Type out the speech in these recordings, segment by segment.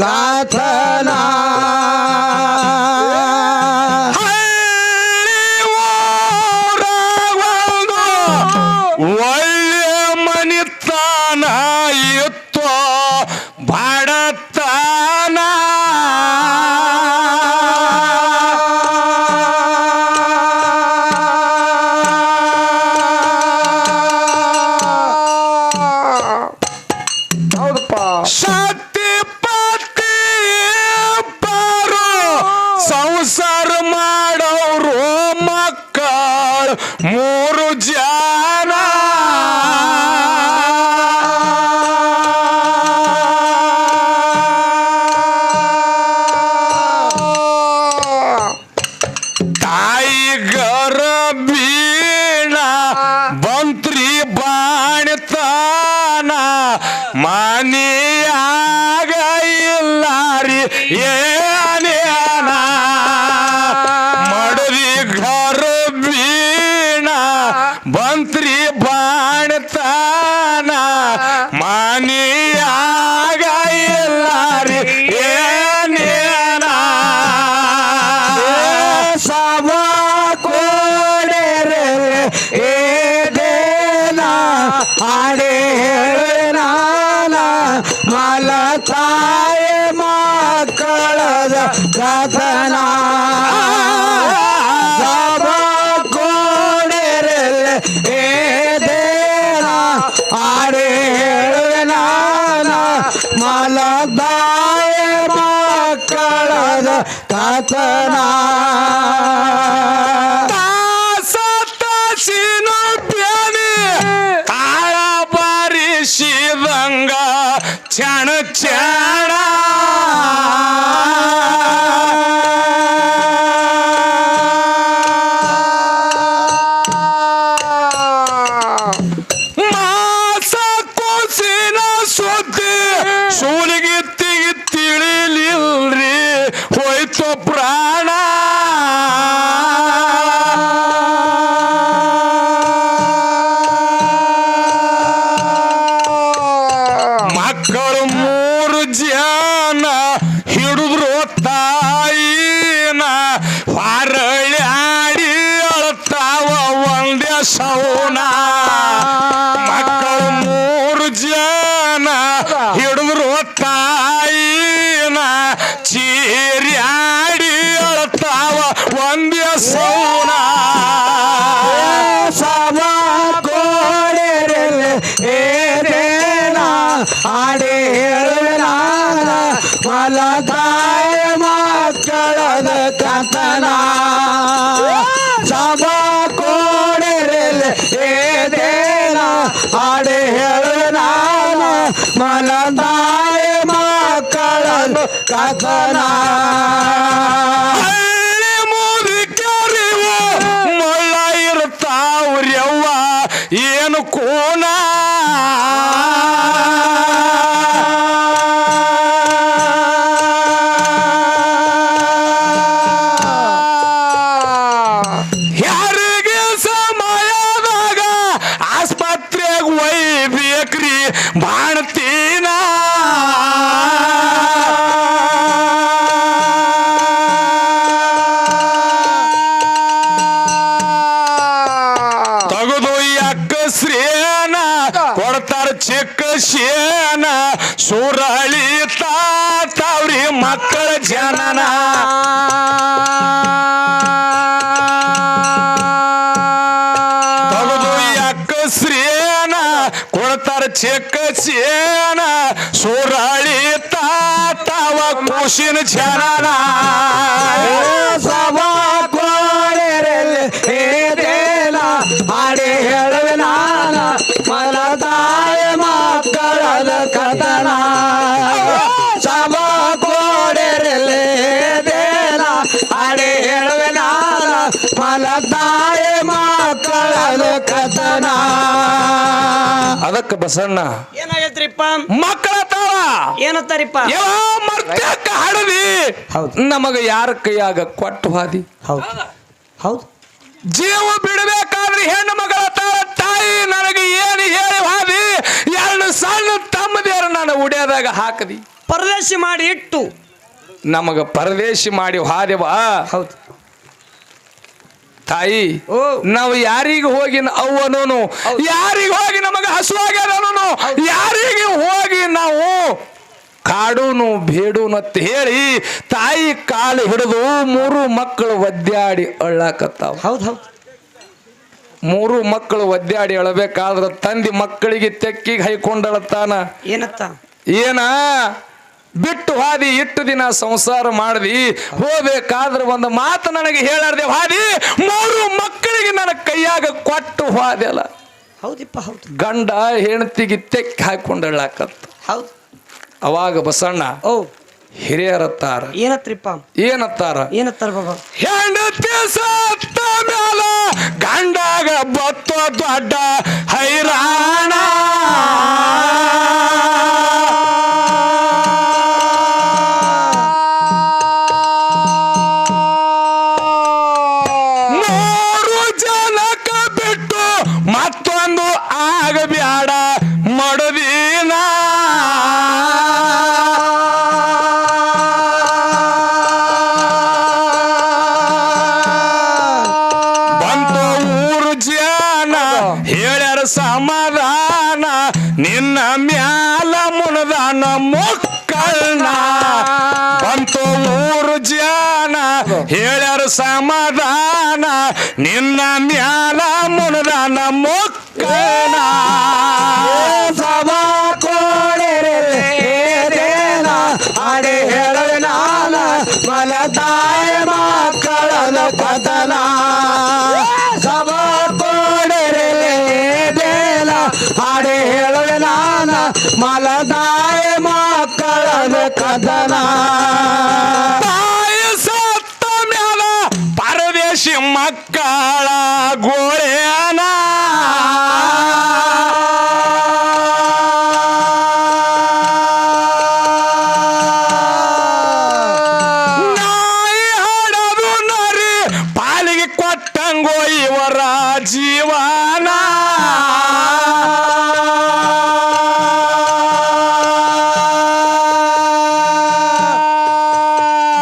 ಕಥನ ಒಳ್ಳೆ ಮನಿತಾನ ಇತ್ತು ಬಡತನ ಹೌದಪ್ಪ ಸತಿ ಪತಿ ಇಬ್ಬರು ಸಂಸಾರ ಮಾಡೋರು ಮಕ್ಕಳು 3 ಜನ ತಾಯಿ ಗರ್ಭೀಣ ಬಂತ್ರಿ ಬಾಣತಾನ ಮನೆಯಾಗ ಇಲ್ಲಾರಿ ಏನೇನ ಮಡದಿ ಗರ್ಭೀಣ ಬಂತ್ರಿ ಬಾಣತಾನ ಮನೆಯಾಗ ಇಲ್ಲಾರಿ ಏನೇನ ಸಮ ಕೋಡೆರೆ ಏದೇನ ಆಡೆ ನಾನ ಮಲತಾಯ ಮಕ್ಕಳದ ಕಥನ ಸಮ ಕೋಡೆರೆ ಏದೇನ ಆಡೆ ನಾನ ಮಲತಾಯ ಮಕ್ಕಳದ ಕಥನ ತಾಸಿನ ಪ್ಯಾನಿ ಕಾಳ ಬಾರಿಸಿದಂಗ ಕ್ಷಣ ಕ್ಷಣ ಮಾಸ ಕೋಸಿನ ಸುದ್ದಿ ಸೂಲಿಗೆ ತಿಳಿಲಿಲ್ರಿ ಹೋಯ್ತು ಪ್ರಾಣ ಮಕ್ಕಳು 3 ಜನ ಹಿಡಿದ್ರು ತಾಯಿನ ಹೊರಳಾಡಿ ಅಳ್ತಾವ ಒಂದೇ ಸೌನ ಮಕ್ಕಳು 3 ಜನ ಹಿಡಿದ್ರು ತಾಯಿನ ಚೀರ್ಯಾಡಿ ಅಳ್ತಾವ ಒಂದೇ ಸೌನ ಸಮ ಕೋಡೆರೆ ಏನೇನ ಆಡೆ ನಾನ ಮಲತಾಯ ಮಕ್ಕಳದ ಕಥನ ಸಮ ಕೋಡೆರೆ ಏನೇನ ಆಡೆ ನಾನ ಮಲತಾಯ ಮಕ್ಕಳದ ಕಥನ ಹಳ್ಳಿ ಮುದುಕರಿವು ಮೊಳ್ಳ ಇರ್ತಾವ್ರ್ಯವ್ವ ಏನು ಕೋನ ಯಾರಿಗೆ ಸಮಯದಾಗ ಆಸ್ಪತ್ರೆಗೆ ಒಯ್ಬೇಕ್ರಿ ಬಾಣ್ತೀನ ತಗದು ಅಕ್ಕ ಶ್ರೇನ ಕೊಡ್ತಾರ ಚಿಕ್ಕ ಶೇನ ಸುರಳಿ ತಾತವ್ರಿ ಮಕ್ಕಳ ಜನನ ತಗದು ಅಕ್ಕ ಶ್ರೇನ ಕೊಡ್ತಾರ ಚಿಕ್ಕ ಶೇನ ಸುರಳಿ ತಾತವ ಖುಷಿನ ಜನನ ಸಭಾ ಕೋಡೆರೆ ಏದೇನ ಆಡೆ ಹೇಳುವೆ ನಾನ ಮಲತಾಯ ಮಕ್ಕಳದ ಕಥನ ಸಭಾ ಕೋಡೆರೆ ಏದೇನ ಆಡೆ ಹೇಳುವೆ ನಾನ ಮಲತಾಯ ಮಕ್ಕಳದ ಕಥನ ಅದಕ್ಕೆ ಬಸಣ್ಣ ಏನಾಗೈತ್ರಿಪ್ಪ ಮಕ್ಕಳ ತಾವ ಏನತ್ತಾರಿಪ್ಪ ಮರ್ತಕ್ಕ ಹಡದಿ ನಮಗ ಯಾರ ಕೈಯಾಗ ಕೊಟ್ಟು ಹಾದಿ ಹೌದು ಹೌದು ಜೀವ ಬಿಡಬೇಕಾದ್ರೆ ಹೆಣ್ಣು ಮಗಳ ತಾಯಿ ನನಗೆ ಏನು ಹೇಳಿ ಹಾದಿ ಎರಡು ಸಣ್ಣ ತಮ್ಮದೇರು ನಾನು ಉಡಿಯೋದಾಗ ಹಾಕದಿ ಪರದೇಶಿ ಮಾಡಿ ಇಟ್ಟು ನಮಗ ಪರದೇಶಿ ಮಾಡಿ ಹಾದೆವ ಹೌದು ತಾಯಿ. ಓ ನಾವು ಯಾರಿಗೆ ಹೋಗಿ ಅವ್ವನೋನು, ಯಾರಿಗೆ ಹೋಗಿ ನಮಗ ಹಸುವಾಗ್ಯಾರನು, ಯಾರಿಗೆ ಹೋಗಿ ನಾವು ಕಾಡೂನು ಬೇಡೂನು ಅಂತ ಹೇಳಿ ತಾಯಿ ಕಾಲು ಹಿಡಿದು 3 ಮಕ್ಕಳು ಒದ್ದಾಡಿ ಅಳ್ಳಾಕತ್ತಾವ. ಹೌದು ಹೌದು 3 ಮಕ್ಕಳು ಒದ್ದಾಡಿ ಅಳಬೇಕಾದ್ರ ತಂದಿ ಮಕ್ಕಳಿಗೆ ತೆಕ್ಕಿಗೆ ಹೈಕೊಂಡಳತಾನ. ಏನತ್ತ ಏನ ಬಿಟ್ಟು ಹಾದಿ ಇಟ್ಟು ದಿನ ಸಂಸಾರ ಮಾಡಿದಿ, ಹೋಗ್ಬೇಕಾದ್ರೆ ಒಂದು ಮಾತು ನನಗೆ ಹೇಳಾರ್ದೆ ಹಾದಿ 3 ಮಕ್ಕಳಿಗೆ ನನ್ನ ಕೈಯಾಗ ಕೊಟ್ಟು ಹಾದೆಲ್ಲ. ಹೌದಿಪ್ಪ ಹೌದು ಗಂಡ ಹೆಂಡತಿಗೆ ತೆಕ್ಕಿ ಹಾಕೊಂಡಳ್ಳಾಕತ್ತ. ಹೌದು ಅವಾಗ ಬಸಣ್ಣ ಓ ಹಿರಿಯರತ್ತಾರ ಏನತ್ರಿಪ್ಪ ಏನತ್ತಾರ ಬಾಬಾ. ಹೆಂಡತಿ ಸತ್ತ ಮ್ಯಾಲ ಗಂಡಾಗ ಬತ್ತ ದೊಡ್ಡ ಹೈರಾಣ. ಮತ್ತೊಂದು ಆಗಬ್ಯಾಡ ಮಡದೀನ. ಬಂತು ಊರು ಜನ ಹೇಳ್ಯಾರ ಸಮಾಧಾನ, ನಿನ್ನ ಮ್ಯಾಲ ಮುನದಾನ ಮುಕ್ಕಳ್ನ. ಬಂತು ಊರು ಜನ ಹೇಳ್ಯಾರ ಸಮಾಧಾನ, ನಿನ್ನ ಮ್ಯಾಲ ಮುನದಾನ ಮುಕ್ಕಳ್ನ. ಸಭಾ ಕೋಡೆರೇನ ಅಡೆ ಹೇಳವೆ ನಾನ ಮಲತಾಯ ಮಕ್ಕಳದ ಕಥನ. ಸಭಾ ಕೋಡೆರೇನ ಅಡೆ ಹೇಳವೆ ನಾನ ಮಲತಾಯ ಮಕ್ಕಳದ ಕಥನ. ತಾಯಿ ಸತ್ತ ಮ್ಯಾಲ ಪರದೇಶಿ ಮಕ್ಕಳ ಗೋಳೆನ. ನಾಯಿ ಹಾಡೋದು ನರಿ ಪಾಲಿಗೆ ಕೊಟ್ಟಂಗೋ ಇವರ ಜೀವನ.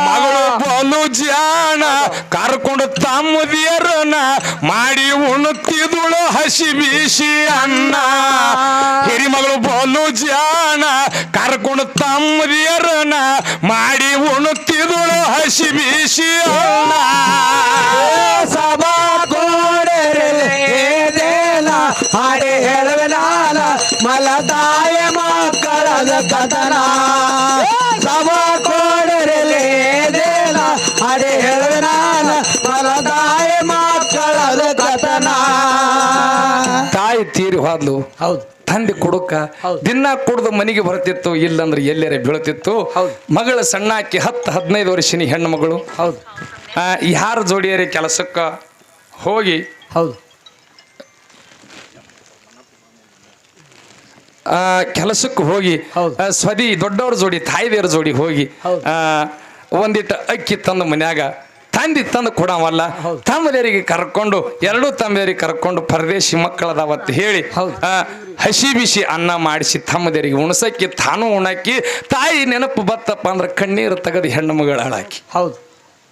ಮಗಳು ಬಲು ಜಾಣ ಕರ್ಕೊಂಡು ತಮ್ಮದಿಯರನ್ನ ಮಾಡಿ ಉಣ್ಣುತ್ತಿದುಳು ಹಸಿ ಬೀಸಿ ಅನ್ನ. ಹಿರಿಮಗಳು ಬಲು ಜಾಣ ಕರ್ಕೊಂಡು ತಮ್ಮದಿಯರನ್ನ ಮಾಡಿ ಉಣ್ಣುತ್ತಿದುಳು ಹಸಿ ಬೀಸಿ ಅನ್ನ. ಸಭಾ ಕೋಡೆರೇನ ಅಡೆ ಹೇಳವೆ ನಾನ ಮಲತಾಯ ಮಕ್ಕಳದ ಕಥನ. ಸಭಾ ಕೋಡೆರೇನ ಅಡೆ ಹೇಳವೆ ನಾನ ಮಲತಾಯ ಮಕ್ಕಳದ ಕಥನ. ತಾಯಿ ತೀರಿ ಹೋದ್ಲು. ಹೌದು ತಂದೆ ಕುಡುಕ ದಿನ ಕುಡ್ದು ಮನೆಗೆ ಬರ್ತಿತ್ತು, ಇಲ್ಲಂದ್ರೆ ಎಲ್ಲರ ಬೀಳ್ತಿತ್ತು. ಮಗಳ ಸಣ್ಣಾಕಿ 10-15 ವರ್ಷಿನ ಹೆಣ್ಣು ಮಗಳು. ಹೌದು ಯಾರ ಜೋಡಿಯರಿ ಕೆಲಸಕ್ಕ ಹೋಗಿ ಹೌದು ಕೆಲಸಕ್ಕೆ ಹೋಗಿ ಸ್ವದಿ ದೊಡ್ಡವ್ರ ಜೋಡಿ ತಾಯಿದೇವ್ರ ಜೋಡಿ ಹೋಗಿ ಒಂದಿಟ್ಟು ಅಕ್ಕಿ ತಂದು ಮನ್ಯಾಗ ತಂದಿ ತಂದು ಕೊಡವಲ್ಲ, ತಮ್ಮದೇರಿಗೆ ಕರ್ಕೊಂಡು 2 ತಮ್ಮದೇರಿಗೆ ಕರ್ಕೊಂಡು ಪರದೇಶಿ ಮಕ್ಕಳದಾವತ್ತು ಹೇಳಿ ಹಸಿ ಬಿಸಿ ಅನ್ನ ಮಾಡಿಸಿ ತಮ್ಮದೇರಿಗೆ ಉಣಸಕ್ಕಿ ತಾನು ಉಣಾಕಿ ತಾಯಿ ನೆನಪು ಬತ್ತಪ್ಪ ಅಂದ್ರೆ ಕಣ್ಣೀರು ತೆಗೆದು ಹೆಣ್ಣು ಮಗಳ ಹಾಳಾಕಿ. ಹೌದು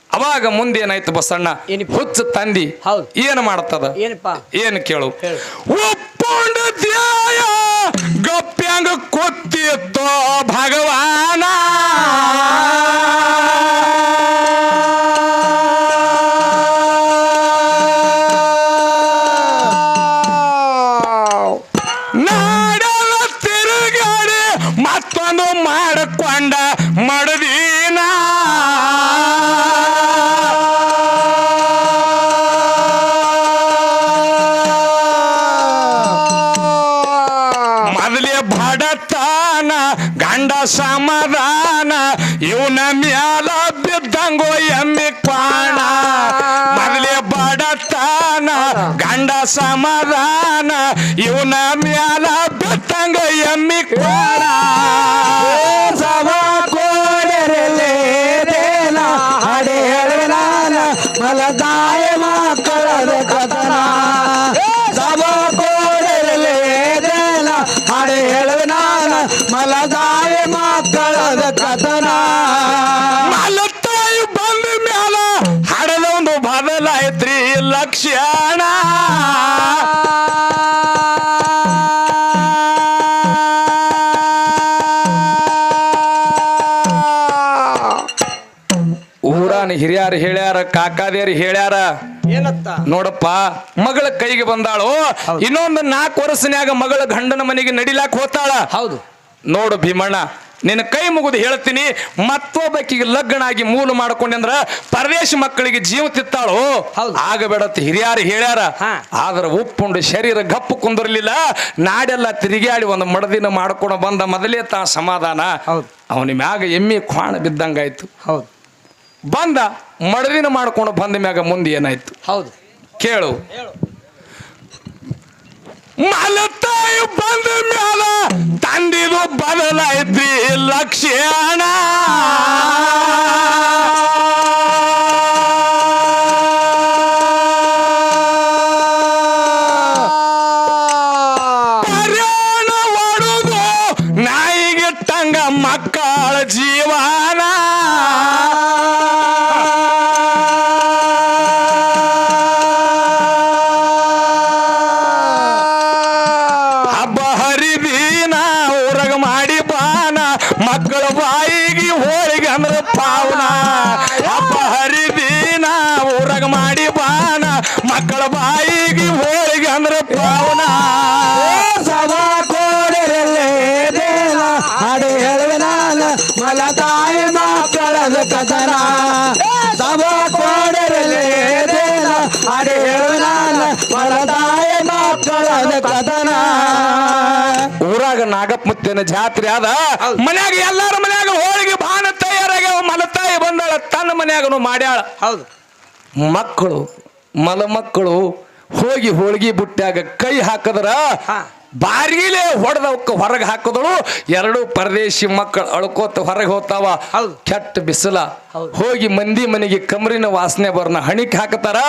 ಅವಾಗ ಮುಂದೆ ಏನಾಯ್ತು ಬಸಣ್ಣ, ಹುಚ್ಚ ತಂದಿ ಏನು ಮಾಡ್ತದ ಏನು ಕೇಳು. ಒಪ್ಪೊಂಡ ಧ್ಯಾಯ ಗಪ್ಪ್ಯಾಂಗ ಕೊತ್ತಿತ್ತೋ ಭಗವಾನ. ನಾಡಲ ತಿರುಗಾಡಿ ಮತ್ತೊಂದು ಮಾಡಿಕೊಂಡ ಮಡದೀನ. ಮೊದಲೇ ಬಡತನ ಗಂಡ ಸಮಾಧಾನ, ಇವನ ಮ್ಯಾಲ ಬಿದ್ದಂಗೋ ಎಮ್ಮಿ ಕ್ವಾಣ. ಮೊದಲೇ ಬಡತನ ಗಂಡ ಸಮಾಧಾನ, ಇವನ ಮ್ಯಾಲ ಬಿದ್ದಂಗ ಎಮ್ಮಿ ಕ್ವಾಣ. ಸಭಾ ಕೋಡೆರೇನ ಅಡೆ ಹೇಳವೆ ನಾನ ಮಲತಾಯ ಮಕ್ಕಳದ ಕಥನ. ಸಭಾ ಕೋಡೆರೇನ ಅಡೆ ಹೇಳವೆ ನಾನ ಮಲತಾಯ ಮಕ್ಕಳದ ನಮ್ಮನ ಹಿರಿಯರು ಹೇಳ್ಯಾರ, ಕಾಕಾದೇರು ಹೇಳ್ಯಾರ. ಏನತ್ತ ನೋಡಪ್ಪ, ಮಗಳ ಕೈಗೆ ಬಂದಾಳು, ಇನ್ನೊಂದು 4 ವರ್ಷನ್ಯಾಗ ಮಗಳ ಗಂಡನ ಮನೆಗೆ ನಡಿಲಾಕ್ ಹೋತಾಳ. ಹೌದು. ನೋಡು ಭೀಮಣ್ಣ, ನಿನ್ನ ಕೈ ಮುಗಿದು ಹೇಳ್ತೀನಿ, ಮತ್ತೊಬ್ಬಕಿಗೆ ಲಗ್ನ ಆಗಿ ಮೂಲ ಮಾಡ್ಕೊಂಡೆ ಅಂದ್ರ ಪರದೇಶ ಮಕ್ಕಳಿಗೆ ಜೀವ ತಿತ್ತಾಳು. ಆಗಬೇಡತ್ ಹಿರಿಯಾರು ಹೇಳ್ಯಾರ. ಆದ್ರ ಉಪ್ಪುಂಡು ಶರೀರ ಗಪ್ಪು ಕುಂದಿರ್ಲಿಲ್ಲ. ನಾಡೆಲ್ಲ ತಿರುಗಾಡಿ ಒಂದು ಮಡದಿನ ಮಾಡ್ಕೊಂಡು ಬಂದ ಮೊದಲೇ ತಾ ಸಮಾಧಾನ. ಅವನ ಮ್ಯಾಗ ಎಮ್ಮಿ ಕ್ವಾಣ ಬಿದ್ದಂಗಾಯ್ತು. ಹೌದು. ಬಂದ ಮಡದಿನ ಮಾಡ್ಕೊಂಡು ಬಂದ ಮ್ಯಾಗ ಮುಂದೆ ಏನಾಯ್ತು? ಹೌದು, ಕೇಳು. ಮಲತಾಯಿ ಬಂದ ಮ್ಯಾಲ ತಂದಿದು ಬದಲಾಯ್ತ್ರಿ ಲಕ್ಷಣ. ಪರ್ಯಾಣ ಒಡುದು ನಾಯಿಗೆ ಟಂಗ ಮಕ್ಕಳ ಜೀವನ. ಮಕ್ಕಳ ಬಾಯಿಗೆ ಹೋಳಿಗೆ ಅಂದ್ರೆ ಪಾವನ. ಹಬ್ಬ ಹರಿದಿನ ಊರಾಗ ಮಾಡಿ ಬಾನ, ಮಕ್ಕಳ ಬಾಯಿಗೆ ಹೋಳಿಗೆ ಅಂದ್ರೆ ಪಾವನ. ಸಭಾ ಕೋಡಿರಲ್ಲೇ ದೇನ ಹಾಡು ಹೇಳುವೆ ನಾನು ಮಲತಾಯಿ ಮಕ್ಕಳದ ಕಥನ. ಸಭಾ ಕೋಡಿರಲ್ಲೇ ದೇನ ಹಾಡು ಹೇಳುವೆ ನಾನು ಮಲತಾಯಿ ಮಕ್ಕಳದ ಕಥನ. ಊರಾಗ ನಾಗಪ್ಪ ಮುತ್ತೇನ ಜಾತ್ರೆ ಆದ. ಮನ್ಯಾಗ ಎಲ್ಲಾರ ಮನ್ಯಾಗ ಹೋಳಿಗೆ ಬಾನ ತಯಾರಾಗ್ಯಾವ. ಮಲತಾಯಿ ಬಂದಾಳ, ತನ್ನ ಮನ್ಯಾಗನು ಮಾಡ್ಯಾಳ. ಹೌದು. ಮಕ್ಕಳು ಮಲಮಕ್ಕಳು ಹೋಗಿ ಹೋಳಿಗೆ ಬುಟ್ಟ್ಯಾಗ ಕೈ ಹಾಕದ್ರ ಬಾರಿಗಿಲೆ ಹೊಡೆದವಕ್ಕ ಹೊರಗೆ ಹಾಕಿದಳು. 2 ಪರದೇಶಿ ಮಕ್ಕಳು ಅಳ್ಕೋತ ಹೊರಗೆ ಹೋಗ್ತಾವ. ಕೆಟ್ಟ ಬಿಸಿಲ ಹೋಗಿ ಮಂದಿ ಮನೆಗೆ ಕಮರಿನ ವಾಸನೆ ಬರ್ನ ಹಣಿಕ್ ಹಾಕತಾರ.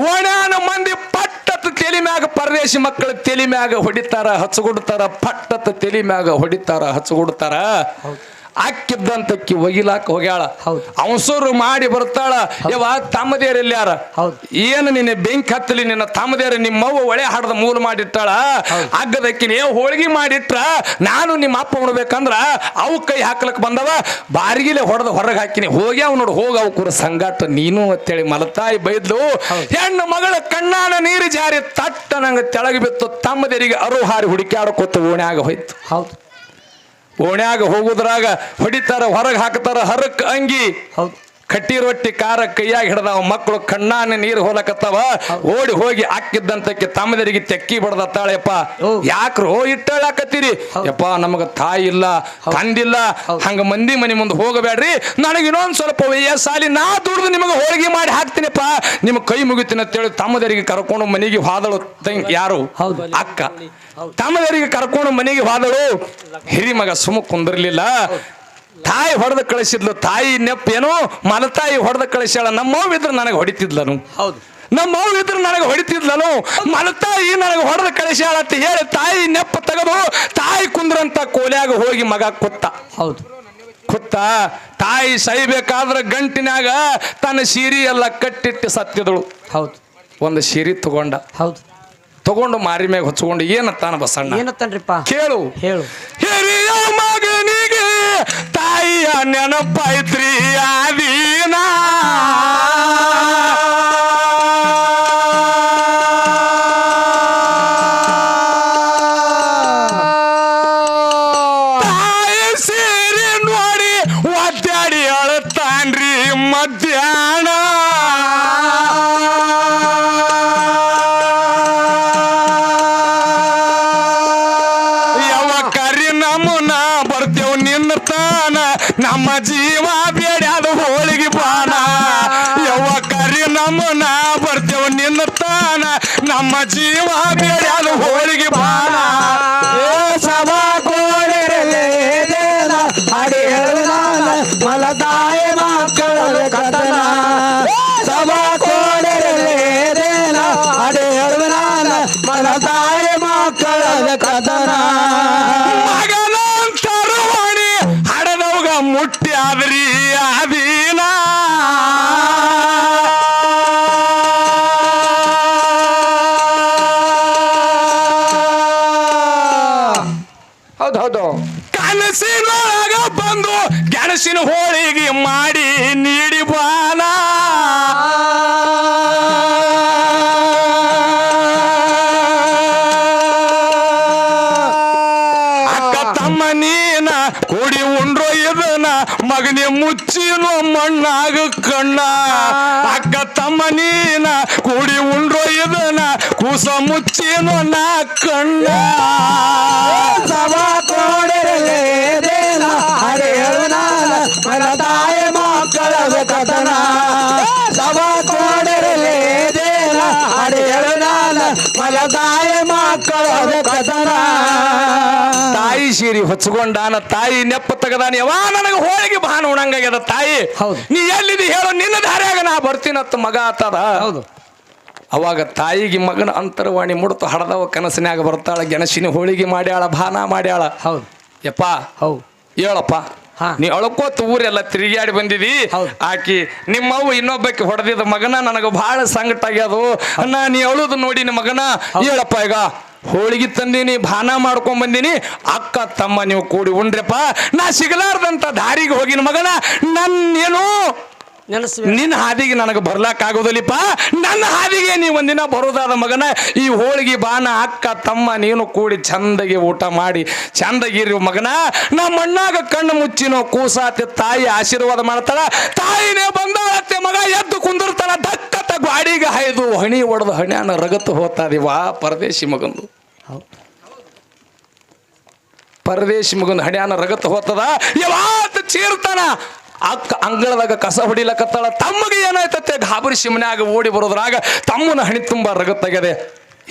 ಓಣ್ಯಾನ ಮಂದಿ ಪಟ್ಟತ್ ತೆಲಿ ಮ್ಯಾಗ ಪರದೇಶಿ ಮಕ್ಕಳು ತೆಲಿ ಮ್ಯಾಗ ಹೊಡಿತಾರ, ಹಚ್ಚಗುಡ್ತಾರ. ಪಟ್ಟತ್ ತೆಲಿ ಮ್ಯಾಗ ಹೊಡಿತಾರ, ಹಚ್ಚಗುಡ್ತಾರ. ಅಕ್ಕಿದ್ದಂತಕ್ಕಿ ಒಗಿಲಾಕ ಹೋಗ್ಯಾಳ. ಅವಸರು ಮಾಡಿ ಬರ್ತಾಳ. ಯವ ತಮ್ಮದೇರಲ್ಲಿ ಯಾರ ಏನು ನಿನ್ನೆ ಬೆಂಕಿ ಹತ್ತಲಿ ನಿನ್ನ ತಮ್ಮದೇರ ನಿಮ್ಮವ್ವ ಒಳೆ ಹಾಡದ ಮೂಲ ಮಾಡಿಟ್ಟಾಳ. ಅಗ್ಗದಕ್ಕಿನ ಹೋಳಿಗೆ ಮಾಡಿಟ್ರ ನಾನು ನಿಮ್ಮ ಅಪ್ಪ ಉಣ್ಬೇಕಂದ್ರ ಅವು ಕೈ ಹಾಕ್ಲಕ್ ಬಂದವ. ಬಾರಿಗಿಲೆ ಹೊಡೆದ ಹೊರಗೆ ಹಾಕಿನಿ. ಹೋಗ್ಯಾವ ನೋಡು, ಹೋಗ ಅವು ಕೂರ ಸಂಗಾಟ ನೀನು ಅಂತೇಳಿ ಮಲತಾಯಿ ಬೈದ್ಲು. ಹೆಣ್ಣು ಮಗಳ ಕಣ್ಣಾನ ನೀರು ಜಾರಿ ತಟ್ಟ ನಂಗೆ ತೆಳಗೆ ಬಿತ್ತು. ತಮ್ಮದೇರಿಗೆ ಅರು ಹಾರಿ ಹುಡುಕ್ಯಾಡಕೋತ ಓಣ್ಯಾಗ ಹೋಯ್ತು. ಹೌದು. ಓಣ್ಯಾಗ ಹೋಗುದ್ರಾಗ ಹೊಡಿತಾರ, ಹೊರಗೆ ಹಾಕ್ತಾರ. ಹರಕ್ ಅಂಗಿ, ಕಟ್ಟಿ ರೊಟ್ಟಿ ಕಾರ ಕೈಯಾಗ ಹಿಡ್ದಾವ. ಮಕ್ಕಳು ಕಣ್ಣಾನ ನೀರು ಹೋಲಕತ್ತಾವ. ಓಡಿ ಹೋಗಿ ಅಕ್ಕಿದ್ದಂತಕ್ಕೆ ತಮ್ಮದರಿಗೆ ತೆಕ್ಕಿ ಬಡದತ್ತಾಳೆಪ್ಪ. ಯಾಕ್ರೋ ಇಟ್ಟಾಳಕತ್ತೀರಿ? ಯಪ್ಪ ನಮಗ ತಾಯಿ ಇಲ್ಲ, ತಂದಿಲ್ಲ, ಹಂಗ ಮಂದಿ ಮನೆ ಮುಂದೆ ಹೋಗಬೇಡ್ರಿ. ನನಗೆ ಇನ್ನೊಂದ್ ಸ್ವಲ್ಪ ವಯಸ್ಸಾಲಿ ನಾ ದುಡ್ದು ನಿಮಗೆ ಹೋಳಿಗೆ ಮಾಡಿ ಹಾಕ್ತೀನಿಪ್ಪ, ನಿಮ್ ಕೈ ಮುಗಿತೀನಿ ಅಂತೇಳಿ ತಮ್ಮದರಿಗೆ ಕರ್ಕೊಂಡು ಮನೆಗೆ ಹೋದಳು. ಯಾರು? ಅಕ್ಕ. ತಮ್ಮದರಿಗೆ ಕರ್ಕೊಂಡು ಮನೆಗೆ ಹೋದಳು. ಹಿರಿ ಮಗ ಸುಮ್ಮ ಕುಂದಿರ್ಲಿಲ್ಲ. ತಾಯಿ ಹೊಡೆದ ಕಳಿಸಿದ್ಲು. ತಾಯಿ ನೆಪ್ಪೇನು ಮಲತಾಯಿ ಹೊಡೆದ ಕಳಿಸ್ಯಾಳ. ನಮ್ಮವ್ವ ಇದ್ರೆ ನನಗೆ ಹೊಡಿತಿದ್ಲನು. ನಮ್ಮವ್ವ ಇದ್ರೆ ನನಗೆ ಹೊಡಿತಿದ್ಲನು. ಮಲತಾಯಿ ನನಗೆ ಹೊಡೆದ ಕಳಿಸ್ಯಾಳ ಅಂತ ಹೇಳಿ ತಾಯಿ ನೆಪ್ಪ ತೆಗೆದು ತಾಯಿ ಕುಂದ್ರಂತ ಕೋಲ್ಯಾಗ ಹೋಗಿ ಮಗ ಕುತ್ತ. ಕುತ್ತ ತಾಯಿ ಸೈಬೇಕಾದ್ರೆ ಗಂಟಿನಾಗ ತನ್ನ ಸೀರೆ ಎಲ್ಲ ಕಟ್ಟಿಟ್ಟು ಸತ್ತಿದಳು. ಒಂದು ಸೀರೆ ತಗೊಂಡು ಮಾರಿ ಮ್ಯಾಗ ಹೊಚ್ಕೊಂಡು ಏನತ್ತಾನ ಬಸಣ್ಣ? ಏನತ್ತನ್ರಿಪ್ಪ? ಕೇಳು. ಹಿರಿಯ ಮಗನಿಗೆ ತಾಯಿಯ ನೆನಪಾಯ್ತ್ರಿ ಆದೀನ. ತಾಯಿ ಸೇರಿ ನೋಡಿ ಒದ್ದಾಡಿ ಅಳತಾನ್ರಿ ಮಧ್ಯಾಹ್ನ. ನಮ್ಮ ಜೀವ ಬೇಡ್ಯಾದ ಹೋಳಿಗೆ ಬಾನ. ಯವ್ವ ಕರಿ ನಮ್ಮನ ಬರ್ತೇವ ನಿನ್ನ ತಾನ. ನಮ್ಮ ಜೀವ ಬೇಡ್ಯಾದ ಹೋಳಿಗೆ ಬಾನ. ಸಭಾ ಕೋಡಿರಲೇ ದೇನ ಹಾಡು ಹೇಳುವೆ ನಾನು ಮಲತಾಯಿ ಮಕ್ಕಳದ ಕಥನ. ಸಭಾ ಕೋಡಿರಲೇ ದೇನ ಹಾಡು ಹೇಳುವೆ ನಾನು ಮಲತಾಯಿ ಮಕ್ಕಳದ ಕಥನ. ಮುಟ್ಟಿ ಆದ್ರಿ ಆದೀನ. ಹೌದು. ಕನಸಿನೊಳಗ ಬಂದು ಗೆಣಸಿನ ಹೋಳಿಗೆ ಮಾಡಿ ನೀಡಿ ಬಾನ ಅಕ್ಕ ತಮ್ಮ ನೀನ ಕೂಡಿ ಉಂಡ್ರೋ ಇದನ ಮಗನೇ ಮುಚ್ಚಿನೋ ಮಣ್ಣಾಗ ಕಣ್ಣ ಅಕ್ಕ ತಮ್ಮ ನೀನ ಕೂಡಿ ಉಂಡ್ರೋ ಇದನ ಕೂಸ ಮುಚ್ಚಿನೋ ನಾ ಕಣ್ಣ ಸಭಾ ಕೋಡಿರಲೇದೇನ ಹರಿಯಳು ನಾನ ಮನ ತಾಯಿ ಮಕ್ಕಳ ಕಥನ ಸಭಾ ಕೋಡಿರಲೇದೇನ ಹರಿಯಳು ನಾನ ಮನ ತಾಯಿ ಮಕ್ಕಳ ಕಥನ ತಾಯಿ ಸೀರಿ ಹೊಚ್ಕೊಂಡಾನ ತಾಯಿ ನೆಪ್ಪ ತೆಗದಾನ ಯಾವ ನನಗೆ ಹೋಳಿಗೆ ಬಾನ ಉಣಂಗಾಗ್ಯದ ತಾಯಿ ಹೌದು. ನೀ ಎಲ್ಲಿದಿ ಹೇಳು ನಿನ್ನ ದಾರ್ಯಾಗ ನಾ ಬರ್ತೀನತ್ತ ಮಗ ಆತದ ಹೌದು ಅವಾಗ ತಾಯಿಗೆ ಮಗನ ಅಂತರವಾಣಿ ಮುಡ್ತು ಹಡದವ ಕನಸಿನ್ಯಾಗ ಬರ್ತಾಳ ಗೆಣಸಿನ ಹೋಳಿಗೆ ಮಾಡ್ಯಾಳ ಬಾನ ಮಾಡ್ಯಾಳ ಹೌದು ಯಪ್ಪ ಹೌದು ಹೇಳಪ್ಪ ಹಾ. ನೀ ಅಳ್ಕೋತ ಊರೆಲ್ಲ ತಿರುಗಾಡಿ ಬಂದಿದಿ ಹೌದು. ಆಕಿ ನಿಮ್ಮವ್ವ ಇನ್ನೊಬ್ಬಕ್ಕೆ ಹೊಡೆದಿದ್ದ ಮಗನ ನನಗೆ ಬಹಳ ಸಂಕಟ ಆಗ್ಯದು ಅಣ್ಣ ನೀ ಅಳುದು ನೋಡಿ ನಿಮ್ಮ ಮಗನ ಹೇಳಪ್ಪ ಈಗ ಹೋಳಿಗೆ ತಂದೀನಿ ಬಾನ ಮಾಡ್ಕೊಂಡ್ ಬಂದೀನಿ ಅಕ್ಕ ತಮ್ಮ ನೀವು ಕೂಡಿ ಉಂಡ್ರಪ್ಪ ನಾ ಸಿಗಲಾರ್ದಂತ ದಾರಿಗೆ ಹೋಗಿನ ಮಗನ ನನ್ನೇನು ನೆನಸ್ವಿ ನಿನ್ನ ಹಾದಿಗೆ ನನಗೆ ಬರ್ಲಾಕ್ ಆಗೋದಿಲ್ಲಪ್ಪ ನನ್ನ ಹಾದಿಗೆ ನೀ ಒಂದಿನ ಬರೋದಾದ ಮಗನ ಈ ಹೋಳಿಗೆ ಬಾನ ಅಕ್ಕ ತಮ್ಮ ನೀನು ಕೂಡಿ ಚಂದಗೆ ಊಟ ಮಾಡಿ ಚಂದಗಿರಿ ಮಗನ ನಮ್ಮ ಮಣ್ಣಾಗ ಕಣ್ಣು ಮುಚ್ಚಿನೋ ಕೂಸಾತಿ ತಾಯಿ ಆಶೀರ್ವಾದ ಮಾಡ್ತಾಳ ತಾಯಿನೇ ಬಂದಾಳತ್ತೆ ಮಗ ಎದ್ದು ಕುಂದಿರ್ತಾಳ ದಕ್ಕತ್ತ ಗಾಡಿಗೆ ಹಾಯ್ದು ಹಣಿ ಹೊಡೆದು ಹಣ್ಯಾನ ರಗತ್ತು ಹೋಗ್ತಾದಿವಾ ಪರದೇಶಿ ಮಗಂದು ಹೌದು ಪರದೇಶಿ ಮಗಂದು ಹಣ್ಯಾನ ರಗತ್ತು ಹೋಗ್ತದ ಯಾವತ್ತು ಚೀರ್ತಾನ ಅಕ್ಕ ಅಂಗಳದಾಗ ಕಸ ಹೊಡಿಲಕತ್ತಾಳ ತಮ್ಮಗೆ ಏನಾಯ್ತತ್ತೆ ಗಾಬರಿ ಶಿಮನ್ಯಾಗ ಓಡಿ ಬರೋದ್ರಾಗ ತಮ್ಮನ ಹಣಿ ತುಂಬ ರಗತ್ತಾಗ್ಯದೆ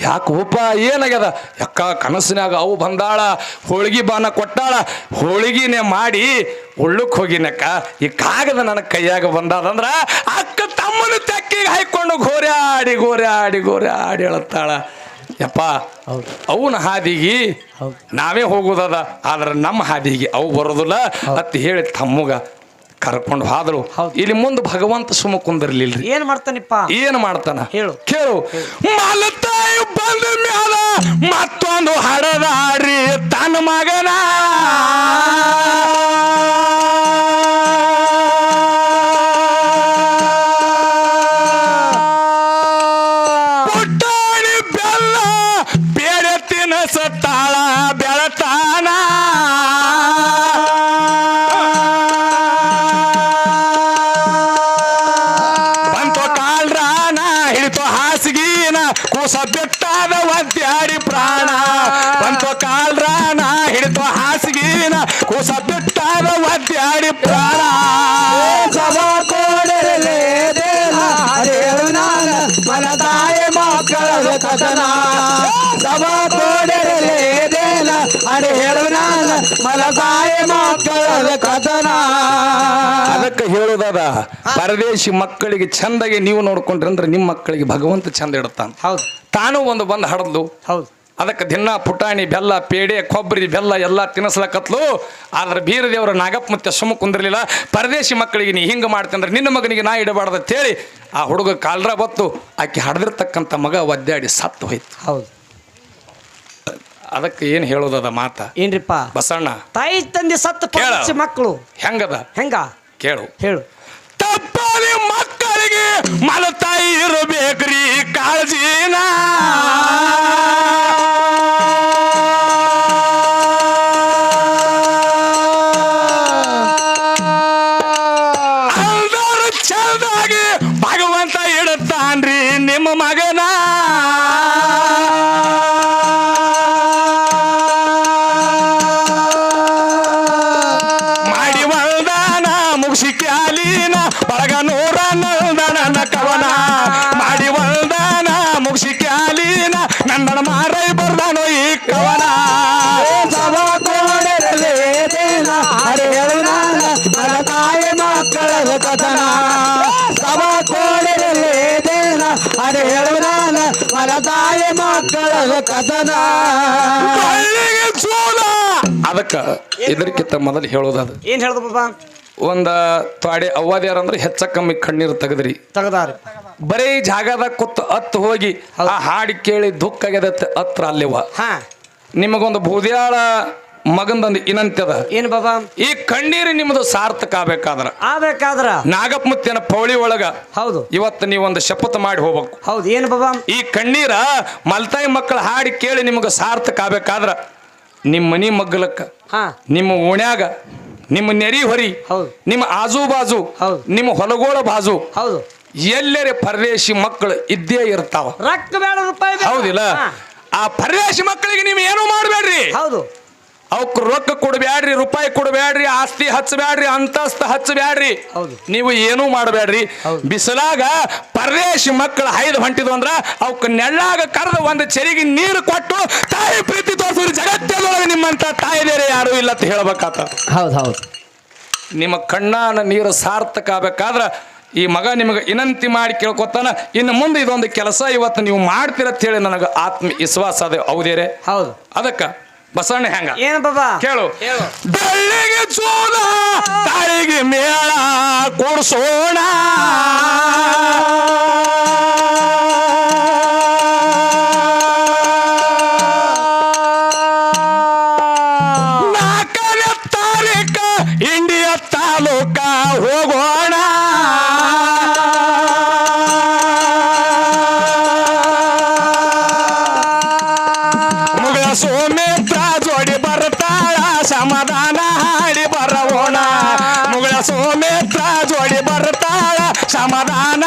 ಯಾಕೋಪ ಏನಾಗ್ಯದ ಯಕ್ಕ ಕನಸಿನಾಗ ಅವು ಬಂದಾಳ ಹೋಳಿಗೆ ಬಾನ ಕೊಟ್ಟಾಳ ಹೋಳಿಗೆನೆ ಮಾಡಿ ಉಳ್ಳುಕ್ ಹೋಗಿನಕ್ಕ ಈ ಕಾಗದ ನನ್ನ ಕೈಯಾಗ ಬಂದಾದಂದ್ರ ಅಕ್ಕ ತಮ್ಮನ ತೆಕ್ಕಿಗೆ ಹಾಯ್ಕೊಂಡು ಗೋರ್ಯಾಡಿ ಗೋರ್ಯಾಡಿ ಗೋರ್ಯಾಡಿ ಹೇಳತ್ತಾಳ ಯಪ್ಪ ಅವನ ಹಾದಿಗೆ ನಾವೇ ಹೋಗೋದದ ಆದ್ರೆ ನಮ್ಮ ಹಾದಿಗೆ ಅವು ಬರೋದಿಲ್ಲ ಅತ್ತ ಹೇಳಿ ತಮ್ಮಗ ಕರ್ಕೊಂಡು ಹೋದ್ರು ಇಲ್ಲಿ ಮುಂದೆ ಭಗವಂತ ಸುಮ್ಮ ಕುಂದಿರ್ಲಿಲ್ರಿ ಏನ್ ಮಾಡ್ತಾನಿಪ್ಪ ಏನ್ ಮಾಡ್ತಾನ ಹೇಳು ಕೇಳು ಮಲತಾಯಿ ಬಂದ ಮ್ಯಾಲ ಮತ್ತೊಂದು ಹಡದಾಡ್ರಿ ತನ್ನ ಮಗನ ಪುಟ್ಟಾಣಿ ಬೆಲ್ಲ ಬೇರೆ ತಿನಸತ್ತಾಳ ಬೆಳತಾನ ಕೂಸ ಬೆಟ್ಟಾದ ಒದ್ದಾಡಿ ಪ್ರಾಣ ಬಂತು ಕಾಲ್ರಾನ ಹಿಡಿತು ಹಾಸಿಗಿನ ಕೂಸ ಬೆಟ್ಟಾದ ಒದ್ದಾಡಿ ಪ್ರಾಣ ಸಭಾ ಕೋಡಿರಲೇದೇನ ಹರಿಯಳು ನಾನ ಮನ ತಾಯಿ ಮಕ್ಕಳ ಕಥನ ಸಭಾ ಕೋಡಿರಲೇದೇನ ಹರಿಯಳು ನಾನ ಮನ ತಾಯಿ ಮಕ್ಕಳ ಕಥನ ಅದಕ್ಕೆ ಹೇಳೋದದ ಪರದೇಶಿ ಮಕ್ಕಳಿಗೆ ಚಂದಾಗಿ ನೀವು ನೋಡ್ಕೊಂಡ್ರಿ ಅಂದ್ರೆ ನಿಮ್ಮ ಮಕ್ಕಳಿಗೆ ಭಗವಂತ ಚಂದ ಇಡುತ್ತಾನೆ ಹೌದು ತಾನು ಒಂದು ಬಂದು ಹಡದ್ಲು ಹೌದು ಅದಕ್ಕೆ ದಿನ ಪುಟಾಣಿ ಬೆಲ್ಲ ಪೇಡೆ ಕೊಬ್ಬರಿ ಬೆಲ್ಲ ಎಲ್ಲ ತಿನ್ನಿಸ್ಲಕತ್ಲು ಆದ್ರೆ ಬೀರ ದೇವರ ನಾಗಪ್ಪ ಮತ್ತೆ ಸುಮ್ಮ ಕುಂದಿರ್ಲಿಲ್ಲ ಪರದೇಶಿ ಮಕ್ಕಳಿಗೆ ನೀ ಹಿಂಗೆ ಮಾಡ್ತಂದ್ರೆ ನಿನ್ನ ಮಗನಿಗೆ ನಾ ಇಡಬಾರ್ದು ಅಂತೇಳಿ ಆ ಹುಡುಗ ಕಾಲ್ರ ಬತ್ತು ಆಕೆ ಹಡದಿರ್ತಕ್ಕಂಥ ಮಗ ಒದ್ದಾಡಿ ಸತ್ತು ಹೋಯ್ತು ಹೌದು ಅದಕ್ಕೆ ಏನು ಹೇಳೋದದ ಮಾತ ಏನ್ರಿಪ್ಪ ಬಸಣ್ಣ ತಾಯಿ ತಂದೆ ಸತ್ತ ಪರದೇಶಿ ಮಕ್ಕಳು ಹೆಂಗದ ಹೆಂಗ ಕೇಳು ಹೇಳು ತಪ್ಪಾಲಿ ಮಕ್ಕಳಿಗೆ ಮಲತಾಯಿ ಇರಬೇಕ್ರಿ ಕಾಳಜಿನ ಅಲ್ದಾರು ಚಂದಾಗಿ ಭಗವಂತ ಇಡುತ್ತಾನ್ರಿ ನಿಮ್ಮ ಮಗನ ಮಾಡಿ ವಲ್ದಾನ ಮುಗಿಸಿ ಕ್ಯಾಲಿನ ಬಳಗ ನೂರ ನಂದನ ಕವನ ಮಾಡಿ ವಲ್ದಾನ ಮುಗಿಸಿ ಕ್ಯಾಲಿನ ನಂದನ ಮಾರೈ ಬರ್ದಾನೋ ಈ ಕವನ ಸಭಾ ಕೋಡಿರಲೇದೇನ ಹರಿಯಳು ನಾನ ಮನ ತಾಯಿ ಮಕ್ಕಳ ಕಥನ ಸಭಾ ಕೋಡಿರಲೇದೇನ ಹರಿಯಳು ನಾನ ಮನ ತಾಯಿ ಮಕ್ಕಳ ಕಥನ ಕಳ್ಳಿಗೆ ಚೂಲ ಅದಕ್ಕ ಇದಕ್ಕಿಂತ ಮೊದಲು ಹೇಳೋದದು ಏನ್ ಹೇಳ್ದ ಬಾಬಾ ಒಂದ ತ್ವಾಡೆ ಅವ್ವಾದ್ಯಾರ ಅಂದ್ರೆ ಹೆಚ್ಚ ಕಮ್ಮಿ ಕಣ್ಣೀರು ತೆಗದ್ರಿ ತಗದಾರಿ ಬರೀ ಜಾಗದಾಗ ಕೂತ್ ಹತ್ತು ಹೋಗಿ ಆ ಹಾಡಿ ಕೇಳಿ ದುಃಖ ಆಗ್ಯದತ್ತೆ ಹತ್ರ ಅಲ್ಲಿವ ಹಾ ನಿಮಗೊಂದು ಬೂದ್ಯಾಳ ಮಗಂದೊಂದು ವಿನಂತ್ಯದ ಏನ್ ಬಾಬಾ ಈ ಕಣ್ಣೀರು ನಿಮ್ಮದು ಸಾರ್ಥಕ ಆಗ್ಬೇಕಾದ್ರ ಆಗ್ಬೇಕಾದ್ರ ನಾಗಪ್ಪ ಮುತ್ತಿನ ಪೌಳಿ ಒಳಗ ಹೌದು ಇವತ್ತು ನೀವೊಂದು ಶಪಥ ಮಾಡಿ ಹೋಗ್ಬೇಕು. ಹೌದು ಏನ್ ಬಾಬಾ ಈ ಕಣ್ಣೀರ ಮಲ್ತಾಯಿ ಮಕ್ಕಳ ಹಾಡಿ ಕೇಳಿ ನಿಮಗೆ ಸಾರ್ಥಕ ಆಗ್ಬೇಕಾದ್ರ ನಿಮ್ಮ ಮನಿ ಮಗ್ಗಲಕ್ಕ ಹಾ ನಿಮ್ಮ ಓಣ್ಯಾಗ ನಿಮ್ಮ ನೆರಿ ಹೊರಿ ಹೌದು ನಿಮ್ಮ ಆಜು ಬಾಜು ಹೌದು ನಿಮ್ಮ ಹೊಲಗೋಳ ಬಾಜು ಹೌದು ಎಲ್ಲರೇ ಪರದೇಶಿ ಮಕ್ಕಳು ಇದ್ದೇ ಇರ್ತಾವ. ರೊಕ್ಕ ಬೇಡ ರೂಪಾಯಿ ಬೇಡ. ಹೌದಿಲ್ಲ? ಹಾ, ಆ ಪರದೇಶಿ ಮಕ್ಕಳಿಗೆ ನೀವು ಏನು ಮಾಡಬೇಡ್ರಿ. ಹೌದು ಅವಕ್ಕೆ ರೊಕ್ಕ ಕೊಡಬೇಡ್ರಿ, ರೂಪಾಯಿ ಕೊಡಬೇಡ್ರಿ, ಆಸ್ತಿ ಹಚ್ಚಬೇಡ್ರಿ, ಅಂತಸ್ತ ಹಚ್ಚಬೇಡ್ರಿ. ಹೌದು. ನೀವು ಏನೂ ಮಾಡಬೇಡ್ರಿ. ಹೌದು. ಬಿಸಿಲಾಗ ಪರದೇಶಿ ಮಕ್ಕಳು ಹೈದು ಹೊಂಟಿದ್ವು ಅಂದ್ರ ಅವಕ್ಕೆ ನೆಳ್ಳಾಗ ಕರೆದ ಒಂದು ಚೆರಿಗೆ ನೀರು ಕೊಟ್ಟು ತಾಯಿ ಪ್ರೀತಿ ತೋರಿಸಿದ್ರೆ ಜಗತ್ತದೊಳಗೆ ನಿಮ್ಮಂತ ತಾಯಿದೇರೆ ಯಾರು ಇಲ್ಲ ಅಂತ ಹೇಳ್ಬೇಕಾತ. ಹೌದು ಹೌದು ನಿಮ್ಮ ಕಣ್ಣಾನ ನೀರು ಸಾರ್ಥಕ ಆಗ್ಬೇಕಾದ್ರ ಈ ಮಗ ನಿಮಗೆ ವಿನಂತಿ ಮಾಡಿ ಕೇಳ್ಕೊತಾನ. ಇನ್ನು ಮುಂದೆ ಇದೊಂದು ಕೆಲಸ ಇವತ್ತು ನೀವು ಮಾಡ್ತೀರತ್ ಹೇಳಿ ನನಗೆ ಆತ್ಮ ವಿಶ್ವಾಸ ಅದ. ಹೌದೇರೆ? ಹೌದು ಅದಕ್ಕ ಬಸವಣ್ಣ ಹೆಂಗ ಏನ್ ಬಾಬಾ ಕೇಳು. ಬೆಳ್ಳಿಗೆ ಚೂಲ ತಾಳಿಗೆ ಮೇಳ ಕೂಡ್ಸೋಣ, ನಾಲ್ಕನೇ ತಾರೀಕ ಇಂಡಿಯಾ ತಾಲೂಕ ಹೋಗೋಣ, ಮುಗಳ ಸೋಮೇತ್ರ ಜೋಡಿ ಬರ್ತಾಳ ಸಮಾಧಾನ ಹಾಡಿ ಬರವೋಣ, ಮುಗಳ ಸೋಮೇತ್ರ ಜೋಡಿ ಬರ್ತಾಳ ಸಮಾಧಾನ